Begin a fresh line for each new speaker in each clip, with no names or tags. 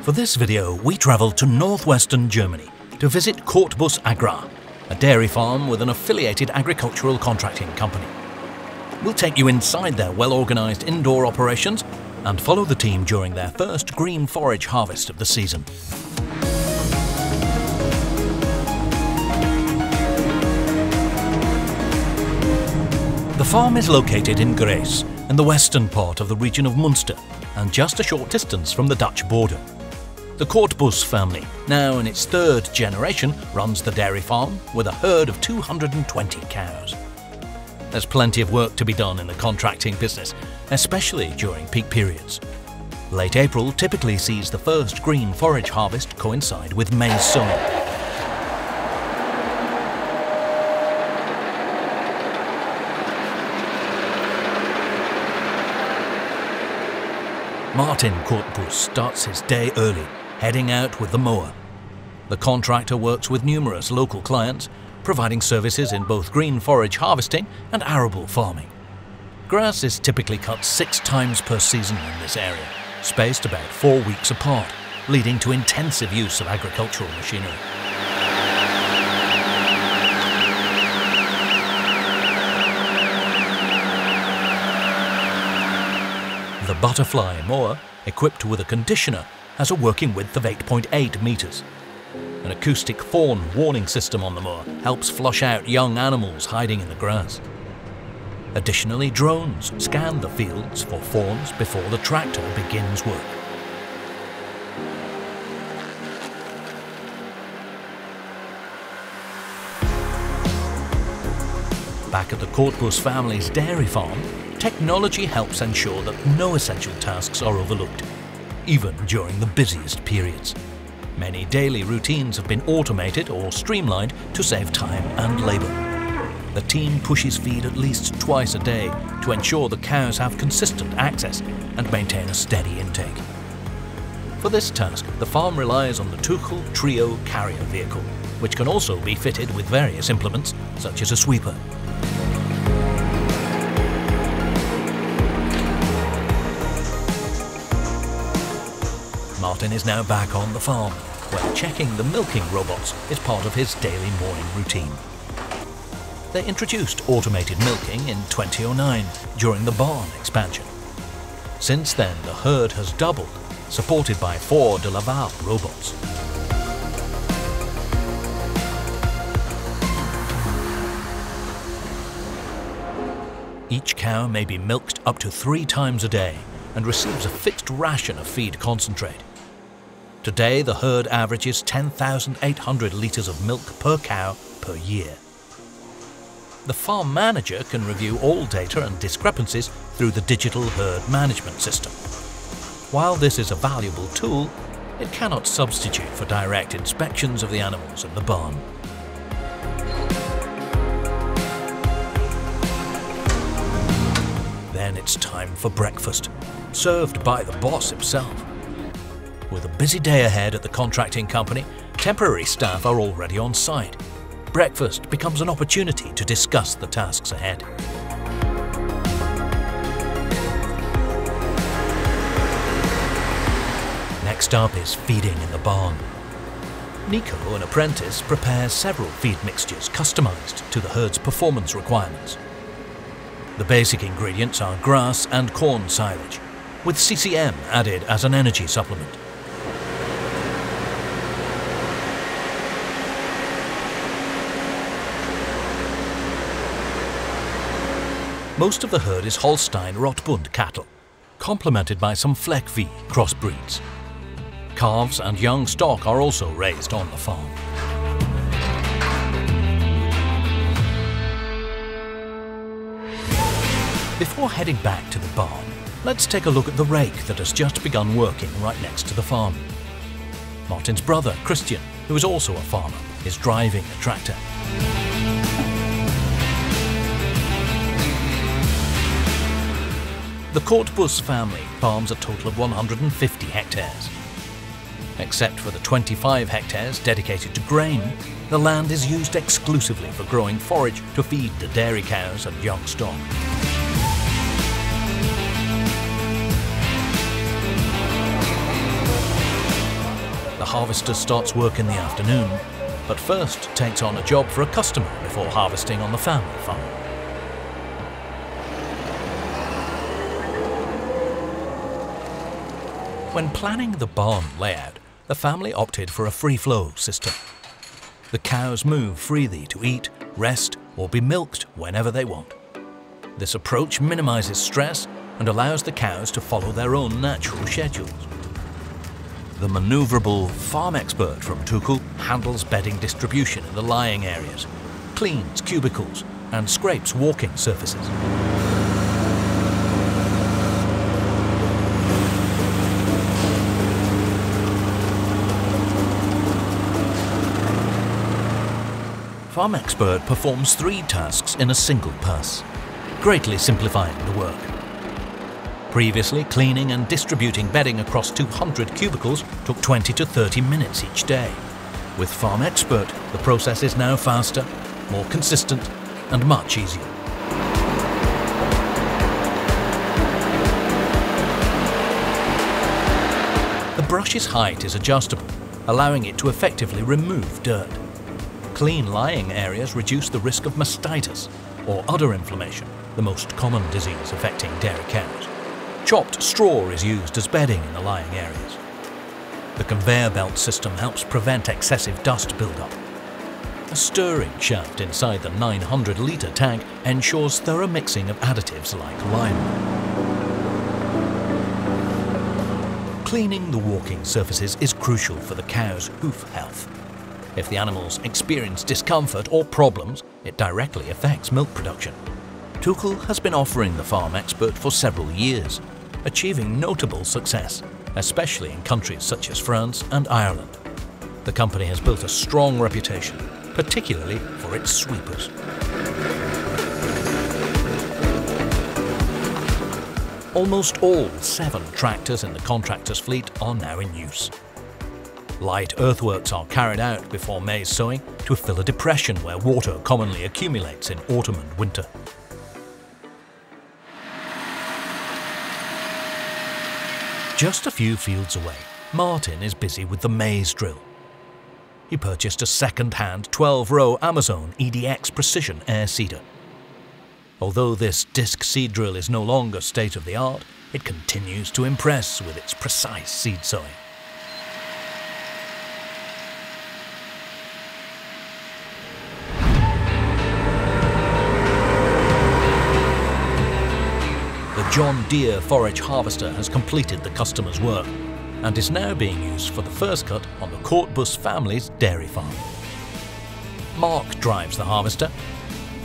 For this video, we travelled to northwestern Germany to visit Kortbuss Agrar, a dairy farm with an affiliated agricultural contracting company. We'll take you inside their well-organised indoor operations and follow the team during their first green forage harvest of the season. The farm is located in Gläser, in the western part of the region of Munster, and just a short distance from the Dutch border. The Kortbuss family, now in its third generation, runs the dairy farm with a herd of 220 cows. There's plenty of work to be done in the contracting business, especially during peak periods. Late April typically sees the first green forage harvest coincide with maize sowing. Martin Kortbuss starts his day early, heading out with the mower. The contractor works with numerous local clients, providing services in both green forage harvesting and arable farming. Grass is typically cut 6 times per season in this area, spaced about 4 weeks apart, leading to intensive use of agricultural machinery. The butterfly mower, equipped with a conditioner, has a working width of 8.8 meters. An acoustic fawn warning system on the mower helps flush out young animals hiding in the grass. Additionally, drones scan the fields for fawns before the tractor begins work. Back at the Kortbuss family's dairy farm, technology helps ensure that no essential tasks are overlooked, even during the busiest periods. Many daily routines have been automated or streamlined to save time and labour. The team pushes feed at least twice a day to ensure the cows have consistent access and maintain a steady intake. For this task, the farm relies on the Tuchel Trio carrier vehicle, which can also be fitted with various implements such as a sweeper. Martin is now back on the farm, where checking the milking robots is part of his daily morning routine. They introduced automated milking in 2009 during the barn expansion. Since then, the herd has doubled, supported by 4 de Laval robots. Each cow may be milked up to 3 times a day and receives a fixed ration of feed concentrate. Today, the herd averages 10,800 litres of milk per cow per year. The farm manager can review all data and discrepancies through the digital herd management system. While this is a valuable tool, it cannot substitute for direct inspections of the animals in the barn. Then it's time for breakfast, served by the boss himself. With a busy day ahead at the contracting company, temporary staff are already on site. Breakfast becomes an opportunity to discuss the tasks ahead. Next up is feeding in the barn. Nico, an apprentice, prepares several feed mixtures customized to the herd's performance requirements. The basic ingredients are grass and corn silage, with CCM added as an energy supplement. Most of the herd is Holstein Rotbund cattle, complemented by some Fleckvieh crossbreeds. Calves and young stock are also raised on the farm. Before heading back to the barn, let's take a look at the rake that has just begun working right next to the farm. Martin's brother, Christian, who is also a farmer, is driving the tractor. The Kortbuss family farms a total of 150 hectares. Except for the 25 hectares dedicated to grain, the land is used exclusively for growing forage to feed the dairy cows and young stock. harvester starts work in the afternoon, but first takes on a job for a customer before harvesting on the family farm. When planning the barn layout, the family opted for a free-flow system. The cows move freely to eat, rest, or be milked whenever they want. This approach minimizes stress and allows the cows to follow their own natural schedules. The maneuverable FarmXpert from Tuchel handles bedding distribution in the lying areas, cleans cubicles, and scrapes walking surfaces. FarmXpert performs 3 tasks in a single pass, greatly simplifying the work. Previously, cleaning and distributing bedding across 200 cubicles took 20 to 30 minutes each day. With FarmXpert, the process is now faster, more consistent, and much easier. The brush's height is adjustable, allowing it to effectively remove dirt. Clean lying areas reduce the risk of mastitis, or udder inflammation, the most common disease affecting dairy cows. Chopped straw is used as bedding in the lying areas. The conveyor belt system helps prevent excessive dust buildup. A stirring shaft inside the 900-litre tank ensures thorough mixing of additives like lime. Cleaning the walking surfaces is crucial for the cow's hoof health. If the animals experience discomfort or problems, it directly affects milk production. Tuchel has been offering the FarmXpert for several years, achieving notable success, especially in countries such as France and Ireland. The company has built a strong reputation, particularly for its sweepers. Almost all 7 tractors in the Contractor's fleet are now in use. Light earthworks are carried out before maize sowing to fill a depression where water commonly accumulates in autumn and winter. Just a few fields away, Martin is busy with the maize drill. He purchased a second-hand 12-row Amazon EDX precision air seeder. Although this disc seed drill is no longer state-of-the-art, it continues to impress with its precise seed sowing. The John Deere forage harvester has completed the customer's work and is now being used for the first cut on the Kortbuss family's dairy farm. Mark drives the harvester.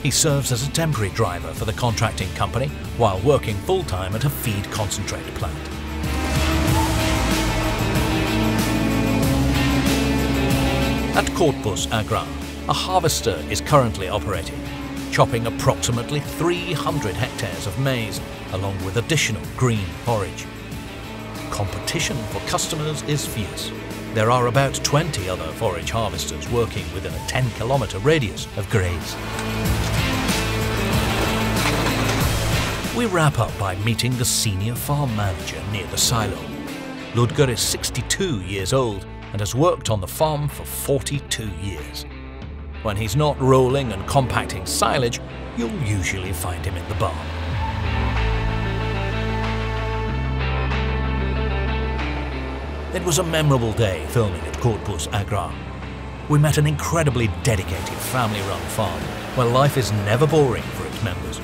He serves as a temporary driver for the contracting company while working full-time at a feed concentrate plant. At Kortbuss Agrar, a harvester is currently operating, chopping approximately 300 hectares of maize along with additional green forage. Competition for customers is fierce. There are about 20 other forage harvesters working within a 10-kilometre radius of Gläser. We wrap up by meeting the senior farm manager near the silo. Ludger is 62 years old and has worked on the farm for 42 years. When he's not rolling and compacting silage, you'll usually find him in the barn. It was a memorable day filming at Kortbuss Agrar. We met an incredibly dedicated family-run farm where life is never boring for its members.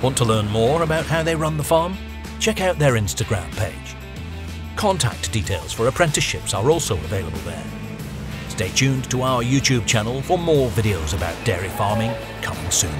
Want to learn more about how they run the farm? Check out their Instagram page. Contact details for apprenticeships are also available there. Stay tuned to our YouTube channel for more videos about dairy farming coming soon.